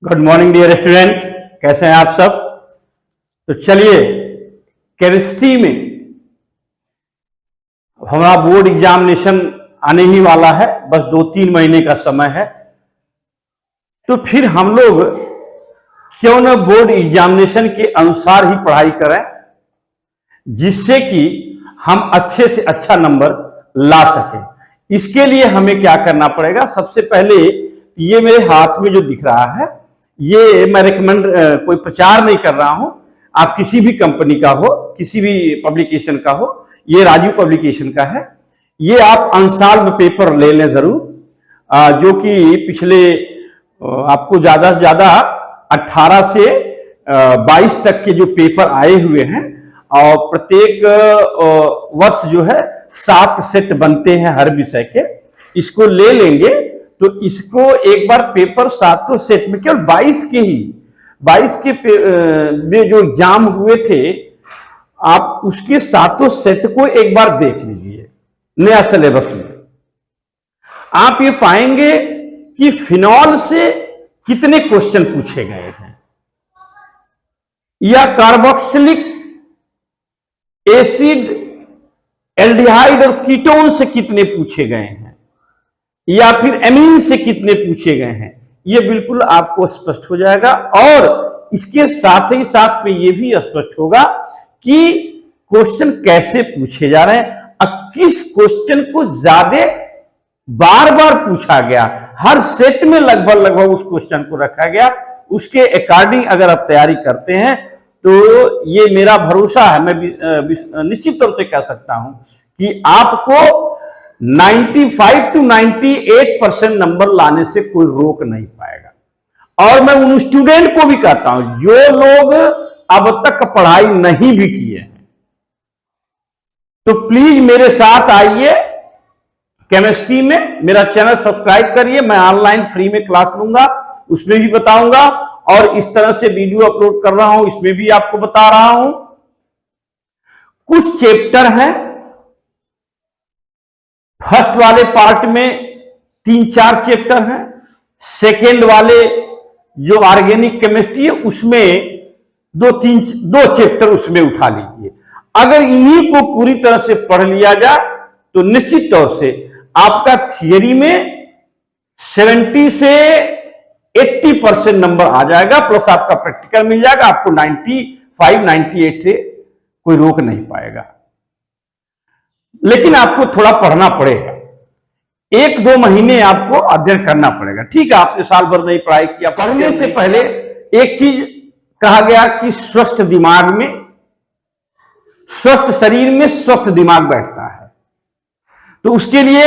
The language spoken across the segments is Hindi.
गुड मॉर्निंग डियर स्टूडेंट, कैसे हैं आप सब। तो चलिए, केमिस्ट्री में हमारा बोर्ड एग्जामिनेशन आने ही वाला है, बस 2-3 महीने का समय है। तो फिर हम लोग क्यों न बोर्ड एग्जामिनेशन के अनुसार ही पढ़ाई करें, जिससे कि हम अच्छे से अच्छा नंबर ला सकें। इसके लिए हमें क्या करना पड़ेगा, सबसे पहले ये मेरे हाथ में जो दिख रहा है, ये मैं रिकमेंड कोई प्रचार नहीं कर रहा हूं। आप किसी भी कंपनी का हो, किसी भी पब्लिकेशन का हो, ये राजू पब्लिकेशन का है। ये आप अनसॉल्व पेपर ले लें जरूर, जो कि पिछले आपको ज्यादा से ज्यादा 18 से 22 तक के जो पेपर आए हुए हैं, और प्रत्येक वर्ष जो है 7 सेट बनते हैं हर विषय के। इसको ले लेंगे तो इसको एक बार पेपर 7 सेट में, केवल 22 के में जो एग्जाम हुए थे, आप उसके 7 सेट को एक बार देख लीजिए नया सिलेबस में। आप ये पाएंगे कि फिनॉल से कितने क्वेश्चन पूछे गए हैं, या कार्बोक्सिलिक एसिड, एल्डिहाइड और कीटोन से कितने पूछे गए हैं, या फिर एमीन से कितने पूछे गए हैं। ये बिल्कुल आपको स्पष्ट हो जाएगा। और इसके साथ ही साथ में ये भी स्पष्ट होगा कि क्वेश्चन कैसे पूछे जा रहे हैं, और किस क्वेश्चन को ज्यादा बार बार पूछा गया। हर सेट में लगभग उस क्वेश्चन को रखा गया। उसके अकॉर्डिंग अगर आप तैयारी करते हैं तो ये मेरा भरोसा है, मैं निश्चित तौर से कह सकता हूं कि आपको 95 to 98% नंबर लाने से कोई रोक नहीं पाएगा। और मैं उन स्टूडेंट को भी कहता हूं जो लोग अब तक पढ़ाई नहीं भी किए हैं, तो प्लीज मेरे साथ आइए केमिस्ट्री में। मेरा चैनल सब्सक्राइब करिए, मैं ऑनलाइन फ्री में क्लास लूंगा, उसमें भी बताऊंगा। और इस तरह से वीडियो अपलोड कर रहा हूं, इसमें भी आपको बता रहा हूं। कुछ चैप्टर हैं, फर्स्ट वाले पार्ट में 3-4 चैप्टर हैं, सेकेंड वाले जो ऑर्गेनिक केमिस्ट्री है उसमें 2 चैप्टर उसमें उठा लीजिए। अगर इन्हीं को पूरी तरह से पढ़ लिया जाए तो निश्चित तौर से आपका थियरी में 70 से 80% नंबर आ जाएगा, प्लस आपका प्रैक्टिकल मिल जाएगा। आपको 95-98 से कोई रोक नहीं पाएगा। लेकिन आपको थोड़ा पढ़ना पड़ेगा, 1-2 महीने आपको अध्ययन करना पड़ेगा। ठीक है, आपने साल भर नहीं पढ़ाई किया। पढ़ने से पहले एक चीज कहा गया कि स्वस्थ दिमाग में, स्वस्थ शरीर में स्वस्थ दिमाग बैठता है। तो उसके लिए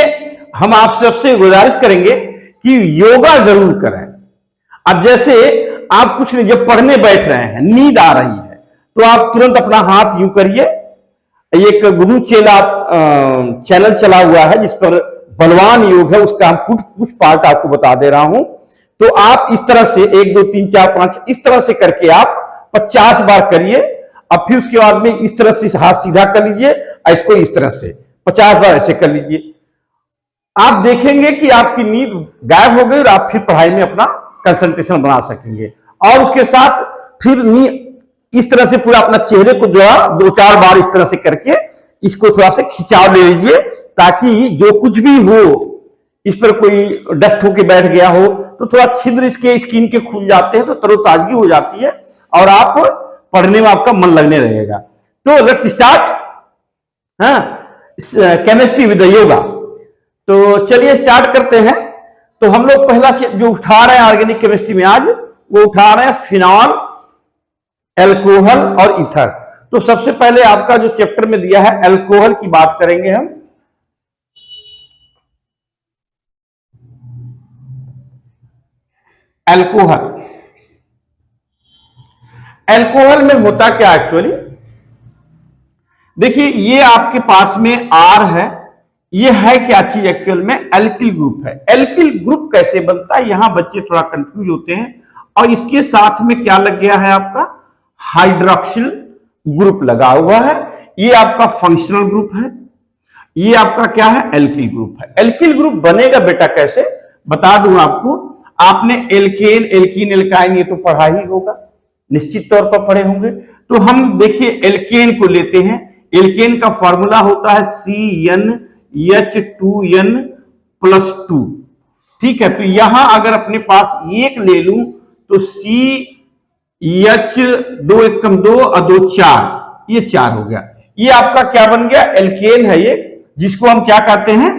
हम आप सबसे गुजारिश करेंगे कि योगा जरूर करें। अब जैसे आप कुछ नहीं, जब पढ़ने बैठ रहे हैं, नींद आ रही है, तो आप तुरंत अपना हाथ यूं करिए। एक गुरु चेला चैनल चला हुआ है जिस पर बलवान योग है, उसका हम कुछ पार्ट आपको बता दे रहा हूं। तो आप इस तरह से 1 2 3 4 5 इस तरह से करके आप 50 बार करिए। अब फिर उसके बाद में इस तरह से हाथ सीधा कर लीजिए, इसको इस तरह से 50 बार ऐसे कर लीजिए। आप देखेंगे कि आपकी नींद गायब हो गई और आप फिर पढ़ाई में अपना कंसंट्रेशन बना सकेंगे। और उसके साथ फिर इस तरह से पूरा अपना चेहरे को जो 2-4 बार इस तरह से करके इसको थोड़ा सा खिंचाव ले लीजिए, ताकि जो कुछ भी हो, इस पर कोई डस्ट होके बैठ गया हो तो थोड़ा छिद्र इसके स्किन के खुल जाते हैं, तो तरोताजगी हो जाती है और आप पढ़ने में आपका मन लगने रहेगा। तो let's start chemistry with yoga. तो चलिए स्टार्ट करते हैं। तो हम लोग पहला जो उठा रहे हैं ऑर्गेनिक केमिस्ट्री में आज, वो उठा रहे हैं फिनॉल, एल्कोहल और ईथर। तो सबसे पहले आपका जो चैप्टर में दिया है एल्कोहल की बात करेंगे हम। एल्कोहल में होता क्या एक्चुअली, देखिए ये आपके पास में आर है, ये है क्या चीज एक्चुअल में, एल्किल ग्रुप है। एल्किल ग्रुप कैसे बनता है, यहां बच्चे थोड़ा कंफ्यूज होते हैं। और इसके साथ में क्या लग गया है, आपका हाइड्रोक्सिल ग्रुप लगा हुआ है। ये आपका फंक्शनल ग्रुप है, ये आपका क्या है, एल्किल ग्रुप है। एल्किल ग्रुप बनेगा बेटा कैसे, बता दूं आपको। आपने एल्केन, एल्कीन, एल्काइन ये तो पढ़ा ही होगा, निश्चित तौर पर पढ़े होंगे। तो हम देखिए एल्केन को लेते हैं। एल्केन का फॉर्मूला होता है CnH2n+2। ठीक है, तो यहां अगर अपने पास एक ले लूं तो CH2 एकम 2 और 2 4, ये 4 हो गया। ये आपका क्या बन गया? एल्केन है ये, जिसको हम क्या कहते हैं?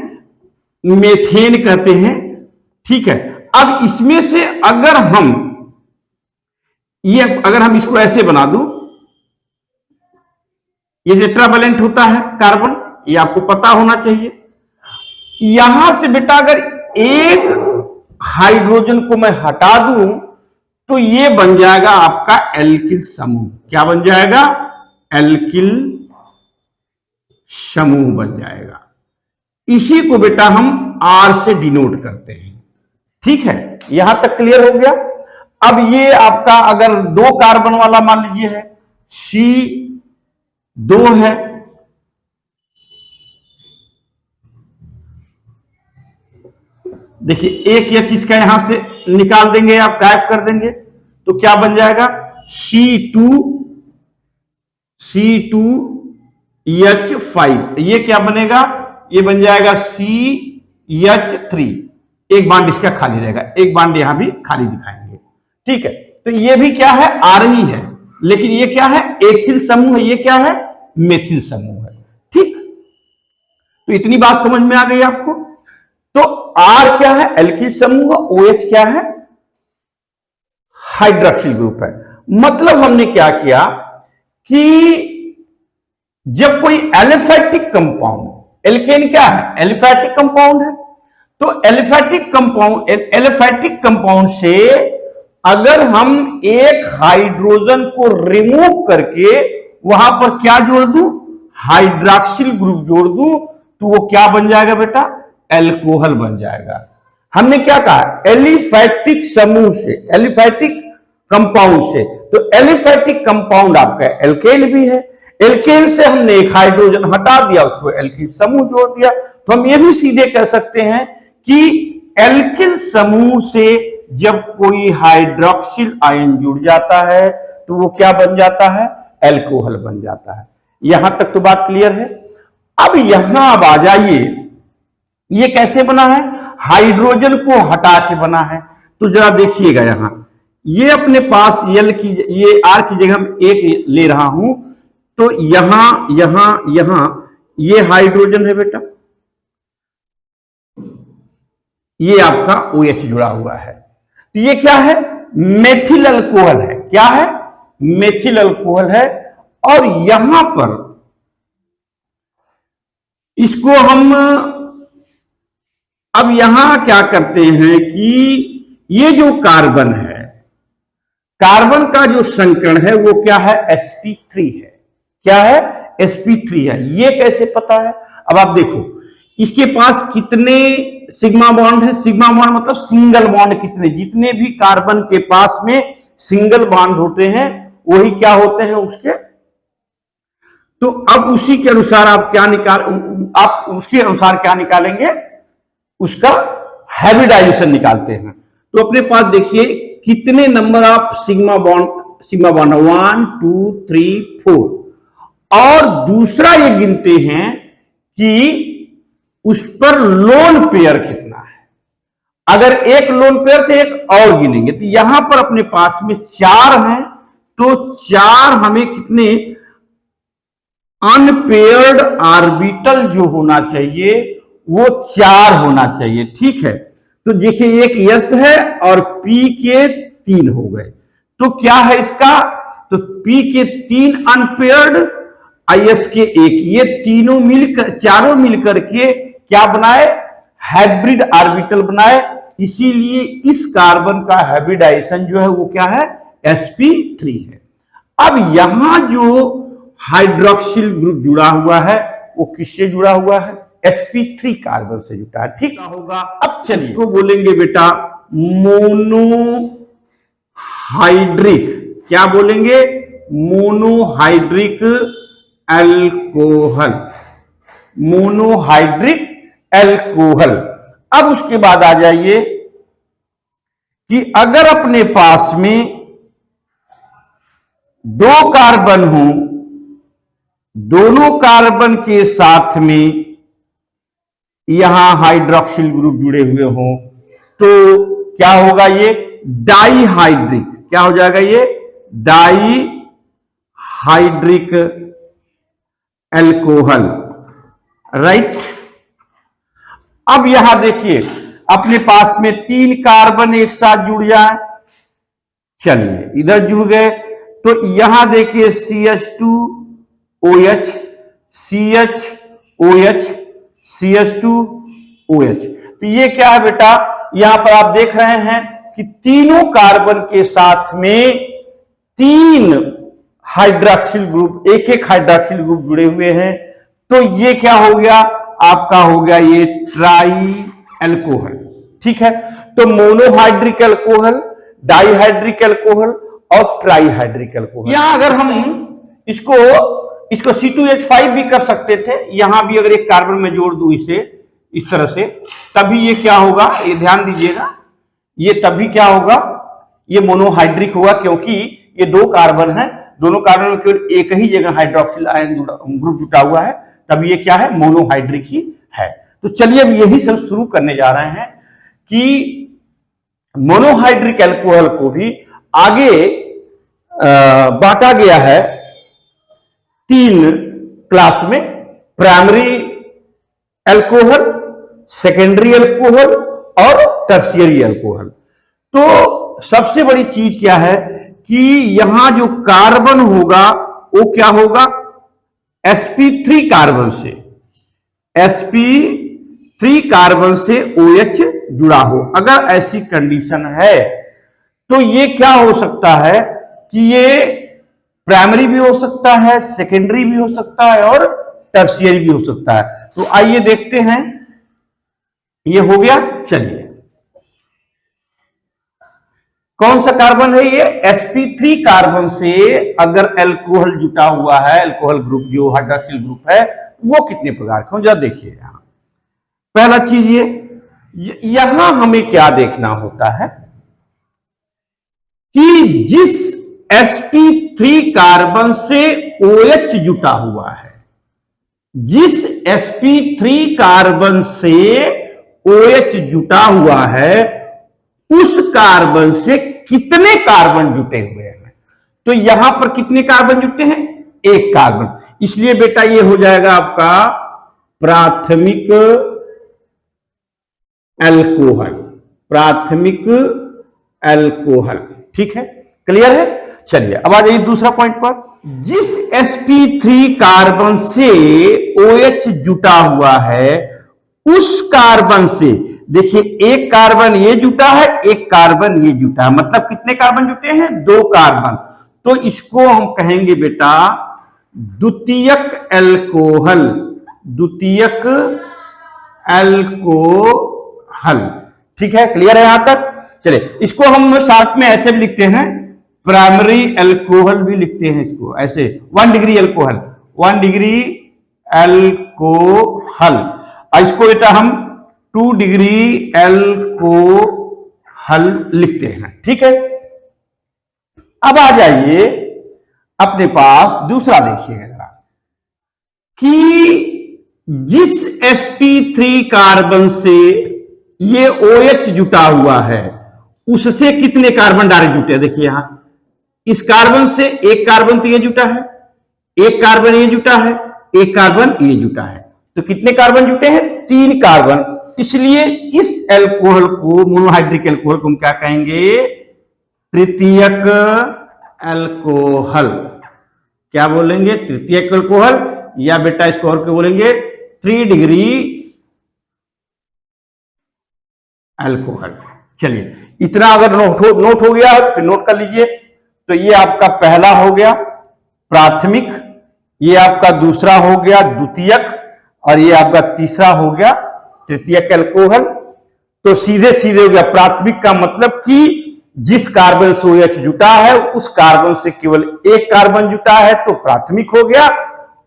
मेथेन कहते हैं। ठीक है, अब इसमें से अगर हम इसको ऐसे बना दूं, ये टेट्रावैलेंट होता है कार्बन, ये आपको पता होना चाहिए। यहां से बेटा अगर एक हाइड्रोजन को मैं हटा दूं तो ये बन जाएगा आपका एल्किल समूह। क्या बन जाएगा? एल्किल समूह बन जाएगा। इसी को बेटा हम R से डिनोट करते हैं। ठीक है, यहां तक क्लियर हो गया। अब ये आपका अगर 2 कार्बन वाला मान लीजिए है, C2 है, देखिए एक H इसका यहां से निकाल देंगे, आप गायब कर देंगे तो क्या बन जाएगा? C2H5। ये क्या बनेगा? ये बन जाएगा CH3। एक बांड इसका खाली रहेगा, एक बांड यहां भी खाली दिखाएंगे। ठीक है, तो ये भी क्या है? R ही है, लेकिन ये क्या है? एथिल समूह है। ये क्या है? मेथिल समूह है। ठीक, तो इतनी बात समझ में आ गई आपको। तो R क्या है? एल्किल समूह। OH क्या है? हाइड्रोक्सिल ग्रुप है। मतलब हमने क्या किया कि जब कोई एलिफैटिक कंपाउंड, एल्केन क्या है? एलिफैटिक कंपाउंड है, तो एलिफैटिक कंपाउंड से अगर हम एक हाइड्रोजन को रिमूव करके वहां पर क्या जोड़ दूं? हाइड्रोक्सिल ग्रुप जोड़ दूं, तो वो क्या बन जाएगा बेटा? एल्कोहल बन जाएगा। हमने क्या कहा? एलिफैटिक समूह से, एलिफैटिक कंपाउंड से, तो एलिफैटिक कंपाउंड आपका एल्केन भी है। एल्केन से हमने एक हाइड्रोजन हटा दिया, उसको एल्किल समूह जोड़ दिया, तो हम ये भी सीधे कह सकते हैं कि एल्किल समूह से जब कोई हाइड्रोक्सिल आयन जुड़ जाता है तो वो क्या बन जाता है? एल्कोहल बन जाता है। यहां तक तो बात क्लियर है। अब यहां अब आ जाइए, ये कैसे बना है? हाइड्रोजन को हटा के बना है। तो जरा देखिएगा, यहां ये अपने पास ये R की जगह हम एक ले रहा हूं, तो यहां ये हाइड्रोजन है बेटा, ये आपका OH जुड़ा हुआ है, तो ये क्या है? मेथिल अल्कोहल है। क्या है? मेथिल अल्कोहल है। और यहां पर इसको हम अब यहां क्या करते हैं कि ये जो कार्बन है, कार्बन का जो संकरण है वो क्या है? sp3 है। क्या है? sp3 है। ये कैसे पता है? अब आप देखो इसके पास कितने सिग्मा बॉन्ड है? सिग्मा बॉन्ड मतलब सिंगल बॉन्ड कितने, जितने भी कार्बन के पास में सिंगल बॉन्ड होते हैं वही क्या होते हैं उसके। तो अब उसी के अनुसार आप उसके अनुसार क्या निकालेंगे? उसका हाइब्रिडाइजेशन निकालते हैं। तो अपने पास देखिए कितने नंबर ऑफ सिग्मा बॉन्ड 1 2 3 4, और दूसरा ये गिनते हैं कि उस पर लोन पेयर कितना है। अगर एक लोन पेयर तो एक और गिनेंगे, तो यहां पर अपने पास में 4 हैं, तो 4 हमें कितने अनपेयर्ड ऑर्बिटल जो होना चाहिए वो 4 होना चाहिए। ठीक है, तो देखिए एक S है और P के 3 हो गए, तो क्या है इसका? तो P के 3 अनपेयर्ड, IS के 1, ये तीनों मिलकर, चारों मिलकर के क्या बनाए? हाइब्रिड ऑर्बिटल बनाए। इसीलिए इस कार्बन का हाइब्रिडाइजेशन जो है वो क्या है? sp3 है। अब यहां जो हाइड्रोक्सिल ग्रुप जुड़ा हुआ है वो किससे जुड़ा हुआ है? sp3 कार्बन से जुड़ा है। ठीक होगा। अब चलिए इसको बोलेंगे बेटा मोनोहाइड्रिक। क्या बोलेंगे? Monohydric alcohol. Monohydric alcohol. अब उसके बाद आ जाइए, कि अगर अपने पास में दो कार्बन हो, दोनों कार्बन के साथ में यहां हाइड्रोक्सिल ग्रुप जुड़े हुए हों, तो क्या होगा? ये डाईहाइड्रिक, क्या हो जाएगा? ये डाईहाइड्रिक अल्कोहल, राइट। अब यहां देखिए, अपने पास में 3 कार्बन एक साथ जुड़ जाए, चलिए इधर जुड़ गए, तो यहां देखिए CH2OH, CHOH, CH2OH। तो ये क्या है बेटा? यहां पर आप देख रहे हैं कि तीनों कार्बन के साथ में 3 हाइड्रोक्सिल ग्रुप, एक हाइड्रोक्सिल ग्रुप जुड़े हुए हैं, तो ये क्या हो गया? आपका हो गया ये ट्राई अल्कोहल, ठीक है। तो मोनोहाइड्रिक अल्कोहल, डाईहाइड्रिक अल्कोहल और ट्राईहाइड्रिक अल्कोहल। यहां अगर हम इसको C2H5 भी कर सकते थे, यहां भी अगर एक कार्बन में जोड़ दूं इसे इस तरह से, तभी ये क्या होगा? ये ध्यान दीजिएगा, ये तभी क्या होगा? ये मोनोहाइड्रिक होगा, क्योंकि ये 2 कार्बन है, दोनों कार्बन में केवल एक ही जगह हाइड्रोक्सिल आयन ग्रुप जुटा हुआ है, तब ये क्या है? मोनोहाइड्रिक ही है। तो चलिए अब यही सब शुरू करने जा रहे हैं कि मोनोहाइड्रिक अल्कोहल को भी आगे बांटा गया है 3 क्लास में: प्राइमरी अल्कोहल, सेकेंडरी अल्कोहल और टर्शियरी अल्कोहल। तो सबसे बड़ी चीज क्या है कि यहां जो कार्बन होगा वो क्या होगा? sp3 कार्बन से, sp3 कार्बन से OH जुड़ा हो। अगर ऐसी कंडीशन है तो ये क्या हो सकता है कि ये प्राइमरी भी हो सकता है, सेकेंडरी भी हो सकता है और टर्शियरी भी हो सकता है। तो आइए देखते हैं, ये हो गया। चलिए, कौन सा कार्बन है ये? sp3 कार्बन से अगर अल्कोहल जुटा हुआ है, अल्कोहल ग्रुप जो हाइड्रोक्सिल ग्रुप है, वो कितने प्रकार के? जरा देखिए यहां पहला चीज यहां हमें क्या देखना होता है कि जिस sp3 कार्बन से OH जुटा हुआ है, जिस sp3 कार्बन से OH जुटा हुआ है, उस कार्बन से कितने कार्बन जुटे हुए हैं? तो यहां पर कितने कार्बन जुटे हैं? 1 कार्बन। इसलिए बेटा ये हो जाएगा आपका प्राथमिक अल्कोहल, प्राथमिक अल्कोहल, ठीक है, क्लियर है। चलिए अब आ जाइए दूसरा पॉइंट पर। जिस sp3 कार्बन से OH जुटा हुआ है, उस कार्बन से देखिए 1 कार्बन ये जुटा है, 1 कार्बन ये जुटा है, मतलब कितने कार्बन जुटे हैं? 2 कार्बन। तो इसको हम कहेंगे बेटा द्वितीयक अल्कोहल, द्वितीयक अल्कोहल, ठीक है, क्लियर है यहां तक। चलिए इसको हम साथ में ऐसे भी लिखते हैं, प्राइमरी अल्कोहल भी लिखते हैं इसको ऐसे, 1 डिग्री अल्कोहल, 1 डिग्री अल्कोहल। और इसको बेटा हम 2 डिग्री अल्कोहल लिखते हैं, ठीक है। अब आ जाइए अपने पास दूसरा, देखिएगा जरा कि जिस sp3 कार्बन से ये OH जुटा हुआ है, उससे कितने कार्बन डायरेक्ट जुटे? देखिए यहां इस कार्बन से 1 कार्बन तो ये जुटा है, 1 कार्बन ये जुटा है, 1 कार्बन ये जुटा है, तो कितने कार्बन जुटे हैं? 3 कार्बन। इसलिए इस अल्कोहल को, मोनोहाइड्रिक अल्कोहल को हम क्या कहेंगे? तृतीयक अल्कोहल। क्या बोलेंगे? तृतीयक अल्कोहल, या बेटा इसको और क्या बोलेंगे? 3 डिग्री अल्कोहल। चलिए इतना अगर नोट हो गया तो फिर नोट कर लीजिए। तो ये आपका पहला हो गया प्राथमिक, ये आपका दूसरा हो गया द्वितीयक, और ये आपका तीसरा हो गया तृतीयक अल्कोहल। तो सीधे सीधे हो गया प्राथमिक का मतलब कि जिस कार्बन से OH जुटा है, उस कार्बन से केवल 1 कार्बन जुटा है तो प्राथमिक हो गया,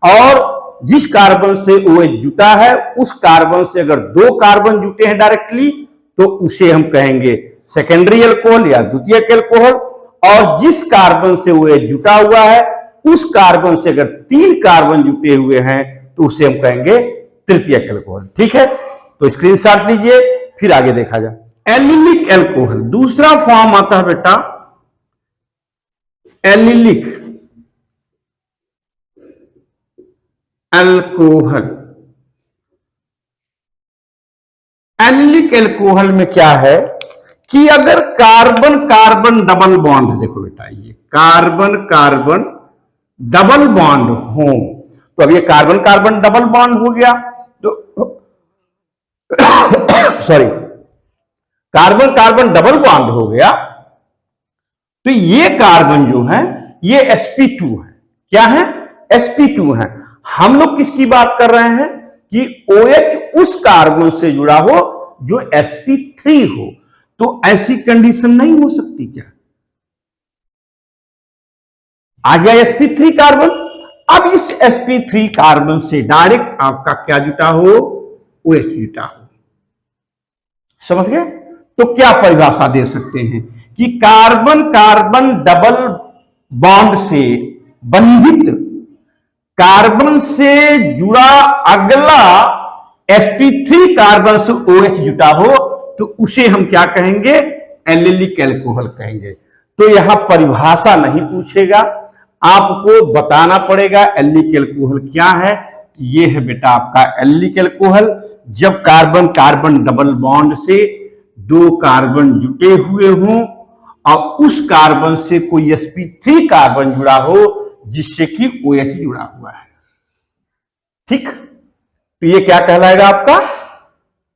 और जिस कार्बन से OH जुटा है, उस कार्बन से अगर 2 कार्बन जुटे हैं डायरेक्टली, तो उसे हम कहेंगे सेकेंडरी अल्कोहल या द्वितीयक अल्कोहल, और जिस कार्बन से वो जुटा हुआ है उस कार्बन से अगर 3 कार्बन जुटे हुए हैं तो उसे हम कहेंगे तृतीयक अल्कोहल। ठीक है, तो स्क्रीनशॉट लीजिए, फिर आगे देखा जाए। एलिलिक अल्कोहल दूसरा फॉर्म आता है बेटा, एलिलिक अल्कोहल। एलिलिक अल्कोहल में क्या है कि अगर कार्बन कार्बन डबल बॉन्ड, देखो बेटा ये कार्बन कार्बन डबल बॉन्ड हो, तो अब ये कार्बन कार्बन डबल बॉन्ड हो गया, तो sorry carbon carbon double bond हो गया, तो ये कार्बन जो है ये sp2 है। क्या है? sp2 है। हम लोग किसकी बात कर रहे हैं कि OH उस कार्बन से जुड़ा हो जो sp3 हो, तो ऐसी कंडीशन नहीं हो सकती क्या? आ गया sp3 कार्बन, अब इस sp3 कार्बन से डायरेक्ट आपका क्या जुटा हो? OH जुटा हो। समझ गए? तो क्या परिभाषा दे सकते हैं कि कार्बन कार्बन डबल बॉन्ड से बंधित कार्बन से जुड़ा अगला sp3 कार्बन से OH जुटा हो तो उसे हम क्या कहेंगे? एलिलिक अल्कोहल कहेंगे। तो यहां परिभाषा नहीं पूछेगा, आपको बताना पड़ेगा एलिलिक अल्कोहल क्या है। ये है बेटा आपका एलिलिक अल्कोहल, जब कार्बन कार्बन डबल बॉन्ड से 2 कार्बन जुटे हुए हों और उस कार्बन से कोई sp3 कार्बन जुड़ा हो जिससे कि OH जुड़ा हुआ है। ठीक, तो ये क्या कहलाएगा आपका?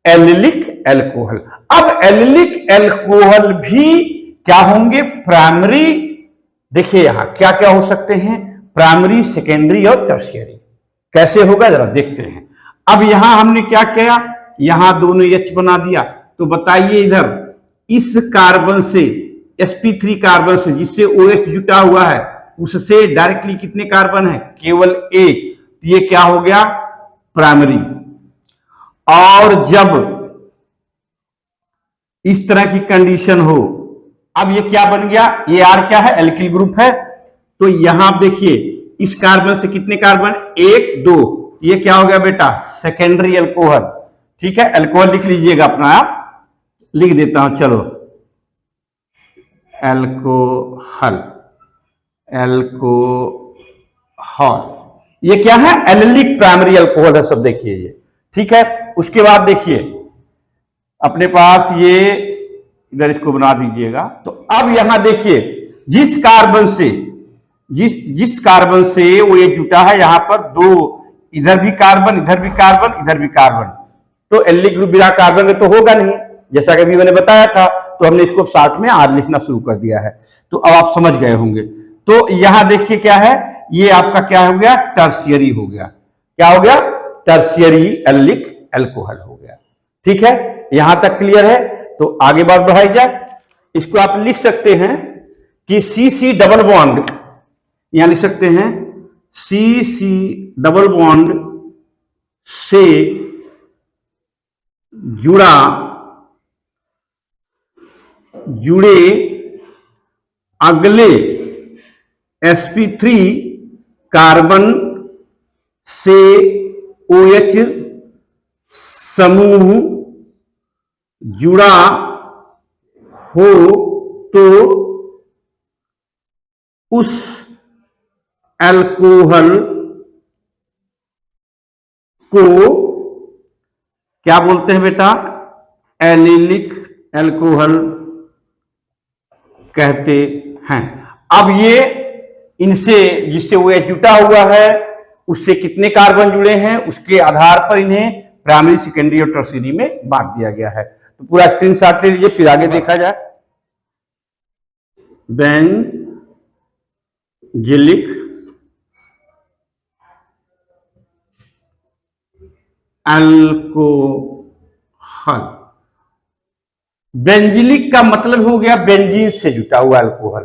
Allylic alcohol. अब एलिलिक अल्कोहल भी क्या होंगे? प्राइमरी। देखिए यहां क्या क्या हो सकते हैं? प्राइमरी, सेकेंडरी और टर्शियरी। कैसे होगा जरा देखते हैं। अब यहां हमने क्या किया? यहां दोनों H बना दिया, तो बताइए इधर इस कार्बन से sp3 कार्बन से जिससे OH जुटा हुआ है उससे डायरेक्टली कितने कार्बन है? केवल 1। ये क्या हो गया? प्राइमरी। और जब इस तरह की कंडीशन हो, अब ये क्या बन गया? ये R क्या है? एल्किल ग्रुप है। तो यहां आप देखिए इस कार्बन से कितने कार्बन? 1 2। ये क्या हो गया बेटा? Secondary alcohol. ठीक है, अल्कोहल लिख लीजिएगा अपना, आप लिख देता हूं, चलो अल्कोहल। अल्कोहल ये क्या है? एलिलिक प्राइमरी अल्कोहल है सब, देखिए ये। ठीक है, उसके बाद देखिए अपने पास ये इधर इसको बना दीजिएगा। तो अब यहां देखिए जिस कार्बन से जिस कार्बन से वो ये जुटा है, यहां पर 2, इधर भी कार्बन इधर भी कार्बन इधर भी कार्बन, तो एलिलिक ग्रुप बिना कार्बन में तो होगा नहीं, जैसा कि अभी मैंने बताया था। तो हमने इसको साथ में R लिखना शुरू कर दिया है। तो अब आप समझ गए होंगे। तो यहां देखिए क्या है? ये आपका क्या हो गया? टर्शियरी हो गया। क्या हो गया? टर्शियरी एलिलिक अल्कोहल हो गया। ठीक है, यहां तक क्लियर है? तो आगे बात बढ़ाई जाए। इसको आप लिख सकते हैं कि CC डबल बॉन्ड, यहां लिख सकते हैं CC डबल बॉन्ड से जुड़े अगले sp3 कार्बन से OH समूह जुड़ा हो तो उस अल्कोहल को क्या बोलते हैं बेटा? एलिलिक अल्कोहल कहते हैं। अब ये इनसे जिससे वो जुटा हुआ है उससे कितने कार्बन जुड़े हैं उसके आधार पर इन्हें प्राइमरी, सेकेंडरी और टर्शियरी में बांट दिया गया है। तो पूरा स्क्रीनशॉट ले लीजिए, फिर आगे देखा जाए। Benzylic alcohol. बेंजिलिक का मतलब हो गया बेंजीन से जुटा हुआ अल्कोहल।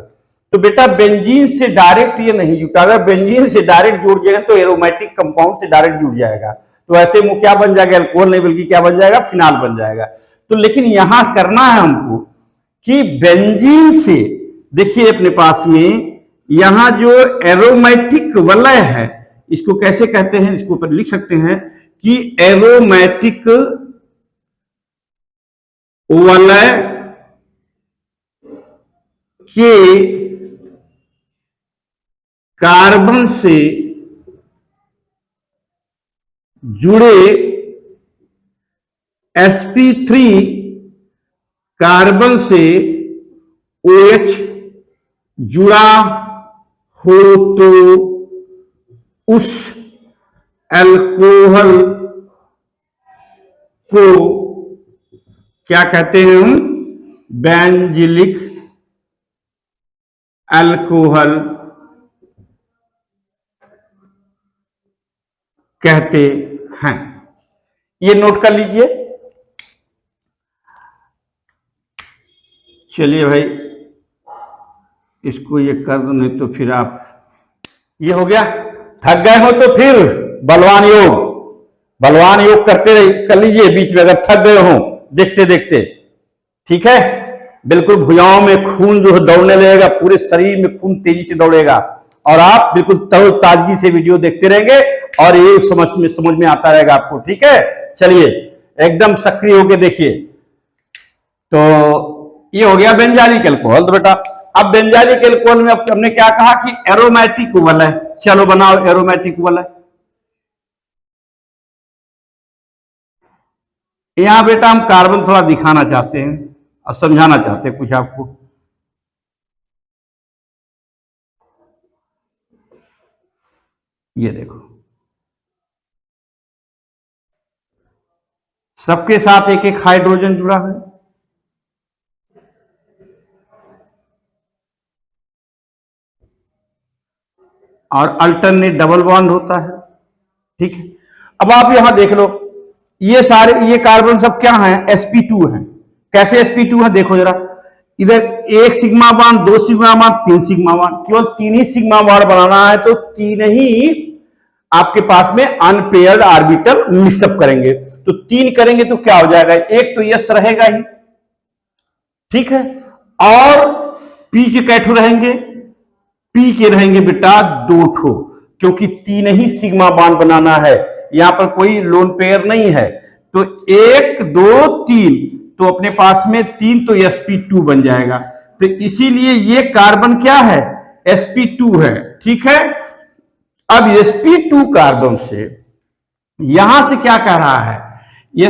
तो बेटा बेंजीन से डायरेक्ट ये नहीं जुटा, अगर बेंजीन से डायरेक्ट जुड़ जाएगा तो एरोमेटिक कंपाउंड से डायरेक्ट जुड़ जाएगा, तो ऐसे में क्या बन जाएगा? अल्कोहल नहीं बल्कि क्या बन जाएगा? फिनाल बन जाएगा। तो लेकिन यहां करना है हमको कि बेंजीन से, देखिए अपने पास में यहां जो एरोमेटिक वलय है, इसको कैसे कहते हैं, इसको ऊपर लिख सकते हैं कि एरोमेटिक वलय के कार्बन से जुड़े sp3 कार्बन से OH जुड़ा हो तो उस अल्कोहल को क्या कहते हैं हम, बेंजिलिक अल्कोहल कहते हैं। ये नोट कर लीजिए। चलिए भाई इसको ये कर दो, नहीं तो फिर आप, ये हो गया। थक गए हो तो फिर बलवान योग करते रहिए, कर लीजिए बीच में अगर थक गए हो देखते देखते, ठीक है। बिल्कुल भुजाओं में खून जो है दौड़ने लगेगा, पूरे शरीर में खून तेजी से दौड़ेगा और आप बिल्कुल तरोताजगी से वीडियो देखते रहेंगे और ये समझ में आता रहेगा आपको, ठीक है। चलिए एकदम सक्रिय होके देखिए। तो ये हो गया बेंजाइलिक अल्कोहल। तो बेटा अब बेंजाइलिक अल्कोहल में हमने क्या कहा कि एरोमेटिक वलय, चलो बनाओ एरोमेटिक वलय। यहां बेटा हम कार्बन थोड़ा दिखाना चाहते हैं और समझाना चाहते हैं कुछ आपको। ये देखो सबके साथ एक एक हाइड्रोजन जुड़ा है, और अल्टरनेट डबल बॉन्ड होता है, ठीक है। अब आप यहां देख लो, ये कार्बन सब क्या है, sp2 है। कैसे sp2 है देखो जरा, इधर एक सिग्मा बॉन्ड, दो सिग्मा बॉन्ड, तीन सिग्मा बॉन्ड, केवल तीन ही सिग्मा बॉन्ड बनाना है तो तीन ही आपके पास में अनपेयर्ड ऑर्बिटल मिक्सअप करेंगे। तो तीन करेंगे तो क्या हो जाएगा, एक तो यस रहेगा ही, ठीक है, और पी के कैठो रहेंगे, पी के रहेंगे बेटा दो ठो, क्योंकि तीन ही सिग्मा बॉन्ड बनाना है, यहां पर कोई लोन पेयर नहीं है। तो एक दो तीन, तो अपने पास में तीन तो sp2 बन जाएगा। तो इसीलिए ये कार्बन क्या है, sp2 है, ठीक है। अब sp2 कार्बन से यहां से क्या कह रहा है, ये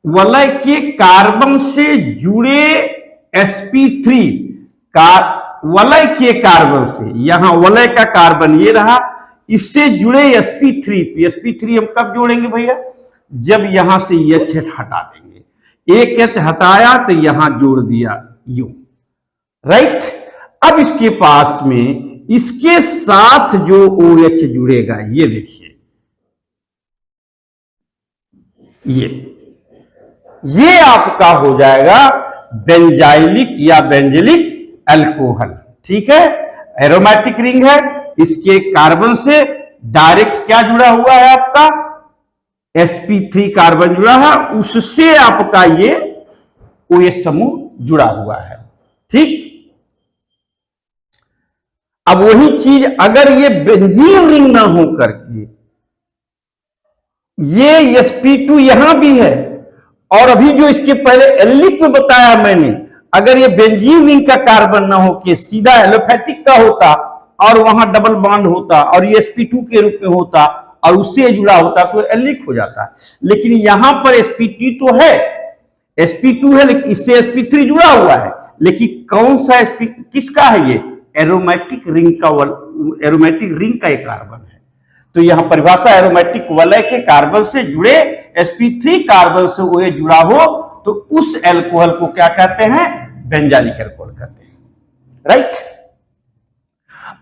वलय के कार्बन से जुड़े sp3 वलय के कार्बन से, यहां वलय का कार्बन ये रहा, इससे जुड़े sp3, तो sp3 हम कब जोड़ेंगे भैया, जब यहां से H हटा देंगे। एक H हटाया तो यहां जोड़ दिया U, राइट। अब इसके पास में इसके साथ जो OH जुड़ेगा, ये देखिए, ये आपका हो जाएगा बेंजाइलिक या बेंजिलिक अल्कोहल, ठीक है। एरोमेटिक रिंग है, इसके कार्बन से डायरेक्ट क्या जुड़ा हुआ है आपका, sp3 कार्बन जुड़ा है, उससे आपका ये OH समूह जुड़ा हुआ है, ठीक। अब वही चीज अगर ये बेंजीन रिंग ना हो करके, ये sp2 यहां भी है, और अभी जो इसके पहले एलिक में बताया मैंने, अगर ये बेंजीन रिंग का कार्बन ना हो के सीधा एलोफेटिक का होता और वहां डबल बॉन्ड होता और ये sp2 के रूप में होता और उससे जुड़ा होता तो एलिक हो जाता। लेकिन यहां पर sp2 तो है, sp2 है, लेकिन इससे sp3 जुड़ा हुआ है, लेकिन कौन सा किसका है, ये एरोमेटिक रिंग का एरोमेटिक रिंग का एक कार्बन है। तो यहां परिभाषा एरोमेटिक वलय के कार्बन से जुड़े sp3 कार्बन से OH जुड़ा हो तो उस एल्कोहल को क्या कहते हैं, बेंजाइलिक अल्कोहल कहते हैं, राइट।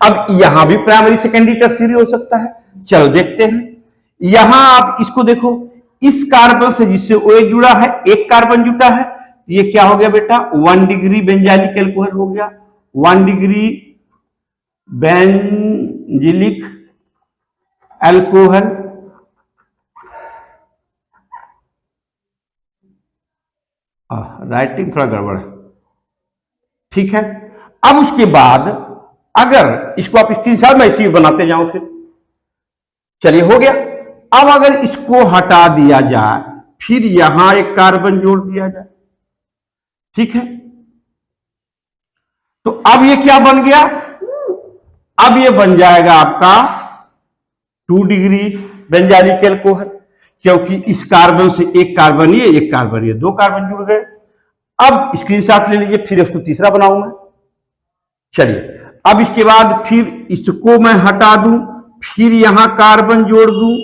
अब यहां भी प्राइमरी सेकेंडरी टर्शियरी हो सकता है, चलो देखते हैं। यहां आप इसको देखो, इस कार्बन से जिससे OH जुड़ा है एक कार्बन जुटा है, ये क्या हो गया बेटा, 1 डिग्री बेंजाइलिक अल्कोहल हो गया, 1 डिग्री बेंजिलिक अल्कोहल। राइटिंग थोड़ा गड़बड़ है, ठीक है। अब उसके बाद अगर इसको आप स्क्रीनशॉट में ऐसे बनाते जाओ, फिर चलिए हो गया। अब अगर इसको हटा दिया जाए, फिर यहां एक कार्बन जोड़ दिया जाए, ठीक है, तो अब ये क्या बन गया? अब ये बन जाएगा आपका 2 डिग्री बेंजाइलिक अल्कोहल, क्योंकि इस कार्बन से एक कार्बन ये 2 कार्बन जुड़ गए। अब स्क्रीनशॉट ले लीजिए, फिर इसको तीसरा बनाऊंगा। चलिए, अब इसके बाद फिर इसको मैं हटा दूं, फिर यहां कार्बन जोड़ दूं,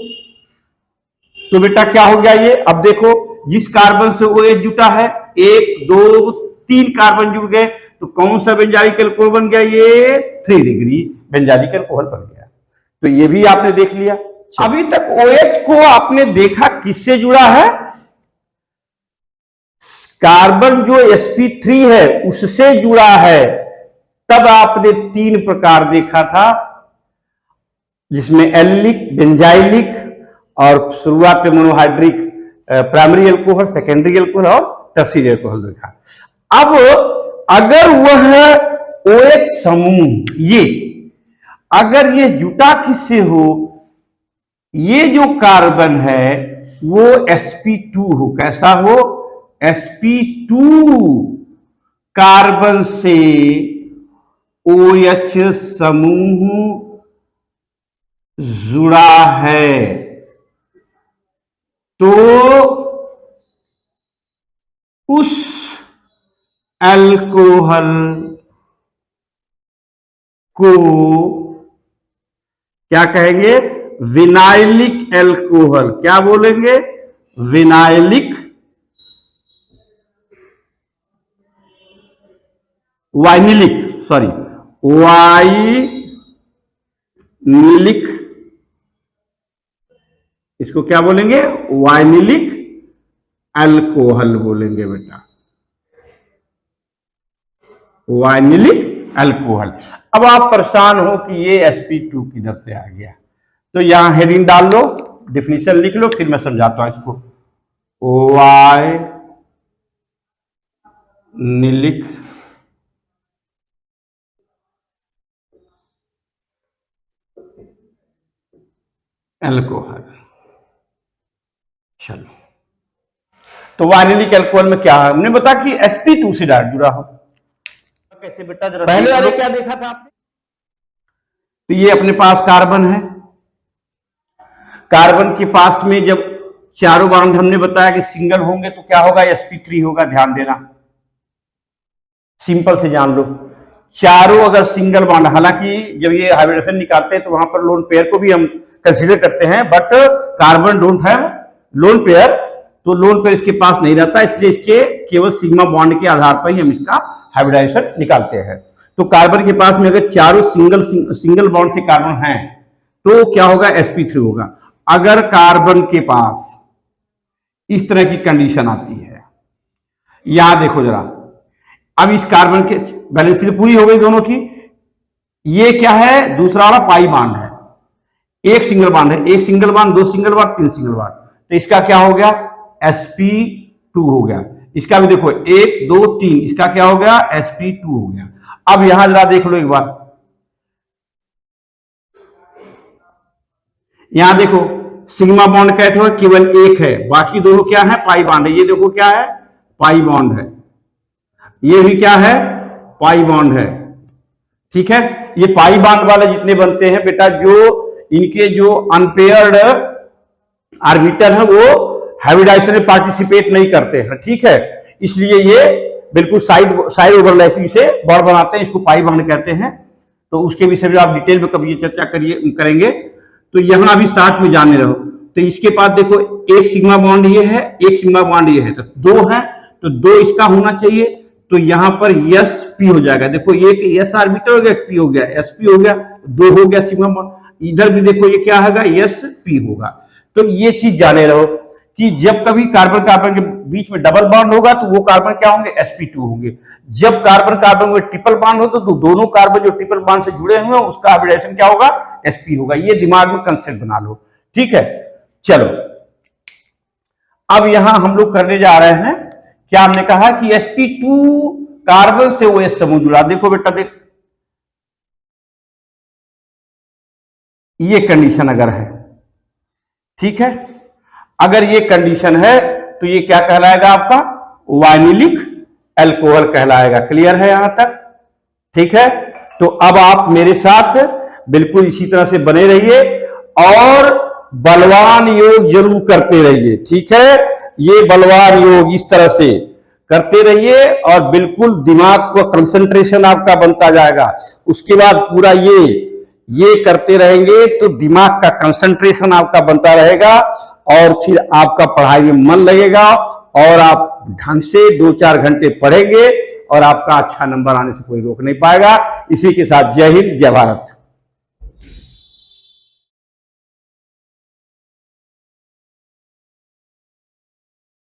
तो बेटा क्या हो गया ये? अब देखो, जिस कार्बन से OH जुटा है, 1 2 3 कार्बन जुड़ गए, तो कौन सा बेंजाइलिक अल्कोहल बन गया? ये 3 डिग्री बेंजाइलिक अल्कोहल बन गया। तो ये भी आपने देख लिया। अभी तक OH को आपने देखा किससे जुड़ा है? कार्बन जो sp3 है उससे जुड़ा है। तब आपने 3 प्रकार देखा था, जिसमें एलिक, बेंजाइलिक और शुरुआत में monohydric primary alcohol, secondary alcohol और टर्शियरी अल्कोहल देखा। अब अगर वह OH समूह ये अगर ये जुटा किससे हो, ये जो कार्बन है वो sp2 हो। कैसा हो? sp2 कार्बन से OH समूह जुड़ा है, तो उस अल्कोहल को क्या कहेंगे? Vinylic alcohol. क्या बोलेंगे? विनाइलिक वाइनिलिक, सॉरी वाइनिलिक, इसको क्या बोलेंगे? वाइनिलिक अल्कोहल बोलेंगे बेटा, वाइनिलिक अल्कोहल। अब आप परेशान हो कि ये sp2 किधर से आ गया, तो यहां हेडिंग डाल लो, डिफिनीशन लिख लो, फिर मैं समझाता हूं इसको। Vinylic alcohol. चलो, तो वाइनिलिक अल्कोहल में क्या है? हमने बता कि sp2 से डायरेक्ट जुड़ा हो। कैसे बेटा? जरा पहले वाले क्या देखा था आपने? तो ये अपने पास कार्बन है, कार्बन के पास में जब चारों बॉन्ड हमने बताया कि सिंगल होंगे तो क्या होगा? sp3 होगा। ध्यान देना, सिंपल से जान लो, चारों अगर सिंगल बॉन्ड, हालांकि जब ये हाइब्रिडेशन निकालते हैं तो वहां पर लोन पेयर को भी हम कंसीडर करते हैं, but carbon don't have lone pair, तो लोन पेयर इसके पास नहीं रहता, इसलिए इसके केवल सिग्मा बॉन्ड के आधार पर ही हम इसका हाइब्रिडाइजेशन निकालते हैं। तो कार्बन के पास में अगर चारों सिंगल बॉन्ड से कार्बन हैं तो क्या होगा? sp3 होगा। अगर कार्बन के पास इस तरह की कंडीशन आती है, यहां देखो जरा, अब इस कार्बन के बैलेंस पूरी हो गई दोनों की, ये क्या है? दूसरा वाला पाई बॉन्ड है, एक सिंगल बॉन्ड है, एक single bond, 2 single bond, 3 single bond, तो इसका क्या हो गया? sp2 हो गया। इसका भी देखो 1 2 3, इसका क्या हो गया? sp2 हो गया। अब यहां जरा देख लो एक बार, यहां देखो सिग्मा बॉन्ड का केवल एक है, बाकी दोनों क्या है? पाई बॉन्ड है। ये देखो क्या है? पाई बॉन्ड है। ये भी क्या है? पाई बॉन्ड है। ठीक है, ये पाई बॉन्ड वाले जितने बनते हैं बेटा, जो इनके जो अनपेयर्ड आर्बिटर है वो हाइब्रिडाइजेशन में पार्टिसिपेट नहीं करते हैं। ठीक है, इसलिए ये बिल्कुल साइड ओवरलैपिंग से बॉन्ड बनाते हैं, इसको पाई बॉन्ड कहते हैं। तो उसके विषय में आप डिटेल में कभी चर्चा करेंगे। तो यहां अभी साथ में जाने रहो। तो इसके पास देखो, एक सिग्मा बॉन्ड ये है, एक सिग्मा बॉन्ड ये है, तो 2 है, तो 2 इसका होना चाहिए। तो यहां पर sp हो जाएगा। देखो एक s आर्बिटर हो गया, p हो गया, sp हो गया, 2 हो गया सिग्मा बॉन्ड। इधर भी देखो ये क्या होगा? sp होगा। तो ये चीज जाने रहो कि जब कभी कार्बन कार्बन के बीच में डबल बॉन्ड होगा तो वो कार्बन क्या होंगे? sp2 होंगे। जब कार्बन कार्बन में ट्रिपल बॉन्ड हो तो दोनों कार्बन जो ट्रिपल बॉन्ड से जुड़े हुए हैं उसका हाइब्रिडेशन क्या होगा? sp होगा। ये दिमाग में कंसेप्ट बना लो। ठीक है, चलो अब यहां हम लोग करने जा रहे हैं, क्या हमने कहा कि sp2 कार्बन से OH समूह जुड़ा। देखो बेटा, देख, ये कंडीशन अगर है, ठीक है, अगर ये कंडीशन है तो ये क्या कहलाएगा आपका? वाइनिलिक अल्कोहल कहलाएगा। क्लियर है यहां तक? ठीक है, तो अब आप मेरे साथ बिल्कुल इसी तरह से बने रहिए और बलवान योग जरूर करते रहिए। ठीक है, ये बलवान योग इस तरह से करते रहिए और बिल्कुल दिमाग को कंसंट्रेशन आपका बनता जाएगा। उसके बाद पूरा ये करते रहेंगे तो दिमाग का कंसंट्रेशन आपका बनता रहेगा और फिर आपका पढ़ाई में मन लगेगा और आप ढंग से 2-4 घंटे पढ़ेंगे और आपका अच्छा नंबर आने से कोई रोक नहीं पाएगा। इसी के साथ जय हिंद, जय भारत।